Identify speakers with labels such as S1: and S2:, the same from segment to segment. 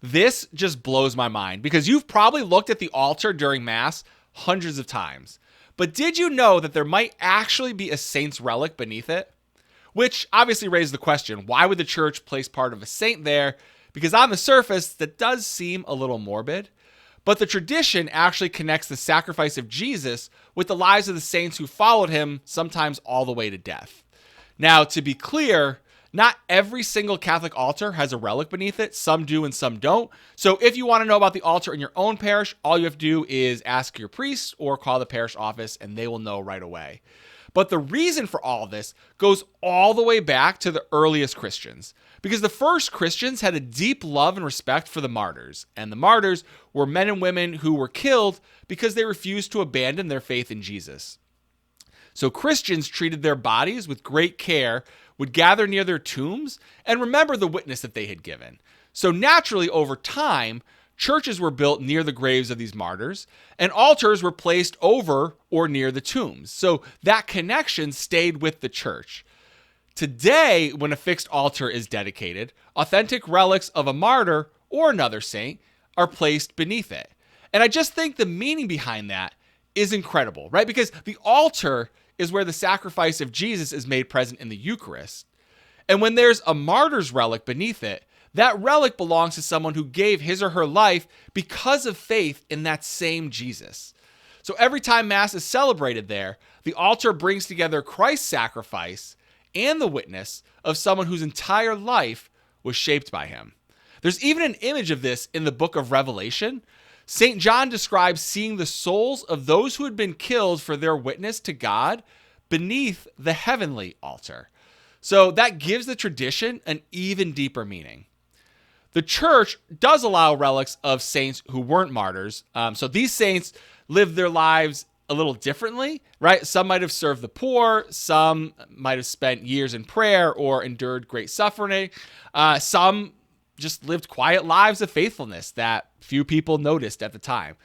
S1: This just blows my mind because you've probably looked at the altar during Mass hundreds of times. But did you know that there might actually be a saint's relic beneath it? Which obviously raises the question, why would the church place part of a saint there? Because on the surface, that does seem a little morbid. But the tradition actually connects the sacrifice of Jesus with the lives of the saints who followed him, sometimes all the way to death. Now, to be clear, not every single Catholic altar has a relic beneath it. Some do and some don't. So if you want to know about the altar in your own parish, all you have to do is ask your priest or call the parish office and they will know right away. But the reason for all of this goes all the way back to the earliest Christians, because the first Christians had a deep love and respect for the martyrs, and the martyrs were men and women who were killed because they refused to abandon their faith in Jesus. So Christians treated their bodies with great care, would gather near their tombs, and remember the witness that they had given. So naturally, over time, churches were built near the graves of these martyrs, and altars were placed over or near the tombs. So that connection stayed with the church. Today, when a fixed altar is dedicated, authentic relics of a martyr or another saint are placed beneath it. And I just think the meaning behind that is incredible, right? Because the altar is where the sacrifice of Jesus is made present in the Eucharist. And when there's a martyr's relic beneath it, that relic belongs to someone who gave his or her life because of faith in that same Jesus. So every time Mass is celebrated there, the altar brings together Christ's sacrifice and the witness of someone whose entire life was shaped by him. There's even an image of this in the book of Revelation. St. John describes seeing the souls of those who had been killed for their witness to God beneath the heavenly altar. So that gives the tradition an even deeper meaning. The church does allow relics of saints who weren't martyrs. So these saints lived their lives a little differently, right? Some might have served the poor. Some might have spent years in prayer or endured great suffering. Some just lived quiet lives of faithfulness that few people noticed at the time.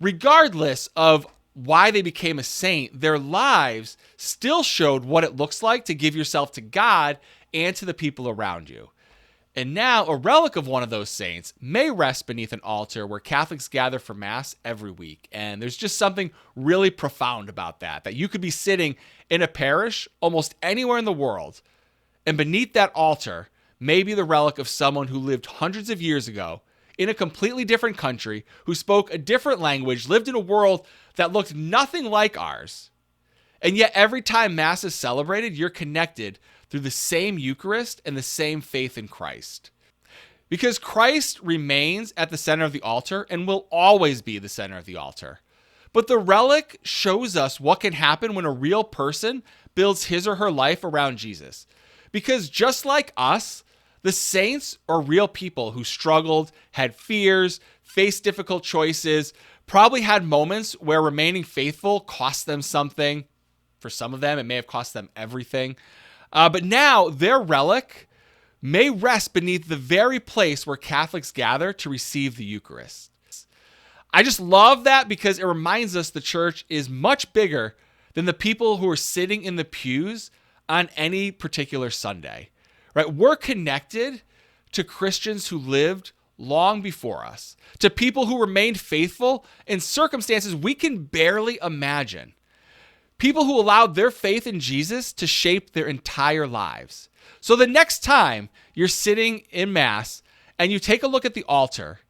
S1: Regardless of why they became a saint, their lives still showed what it looks like to give yourself to God and to the people around you. And now a relic of one of those saints may rest beneath an altar where Catholics gather for Mass every week. And there's just something really profound about that you could be sitting in a parish almost anywhere in the world, and beneath that altar may be the relic of someone who lived hundreds of years ago in a completely different country, who spoke a different language, lived in a world that looked nothing like ours. And yet every time Mass is celebrated, you're connected through the same Eucharist and the same faith in Christ. Because Christ remains at the center of the altar and will always be the center of the altar. But the relic shows us what can happen when a real person builds his or her life around Jesus. Because just like us, the saints are real people who struggled, had fears, faced difficult choices, probably had moments where remaining faithful cost them something. For some of them, it may have cost them everything. But now their relic may rest beneath the very place where Catholics gather to receive the Eucharist. I just love that because it reminds us the church is much bigger than the people who are sitting in the pews on any particular Sunday. Right? We're connected to Christians who lived long before us, to people who remained faithful in circumstances we can barely imagine. People who allowed their faith in Jesus to shape their entire lives. So the next time you're sitting in Mass and you take a look at the altar,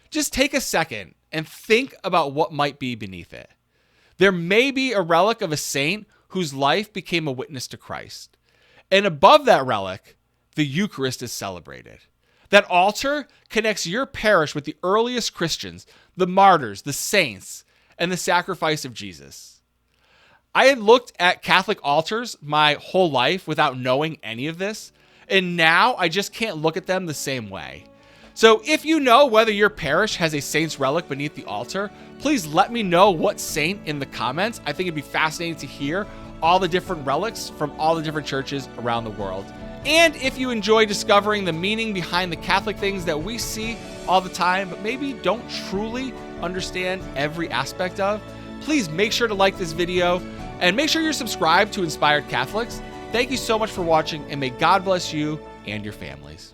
S1: just take a second and think about what might be beneath it. There may be a relic of a saint whose life became a witness to Christ. And above that relic, the Eucharist is celebrated. That altar connects your parish with the earliest Christians, the martyrs, the saints, and the sacrifice of Jesus. I had looked at Catholic altars my whole life without knowing any of this, and now I just can't look at them the same way. So if you know whether your parish has a saint's relic beneath the altar, please let me know what saint in the comments. I think it'd be fascinating to hear all the different relics from all the different churches around the world. And if you enjoy discovering the meaning behind the Catholic things that we see all the time, but maybe don't truly understand every aspect of, please make sure to like this video and make sure you're subscribed to Inspired Catholics. Thank you so much for watching, and may God bless you and your families.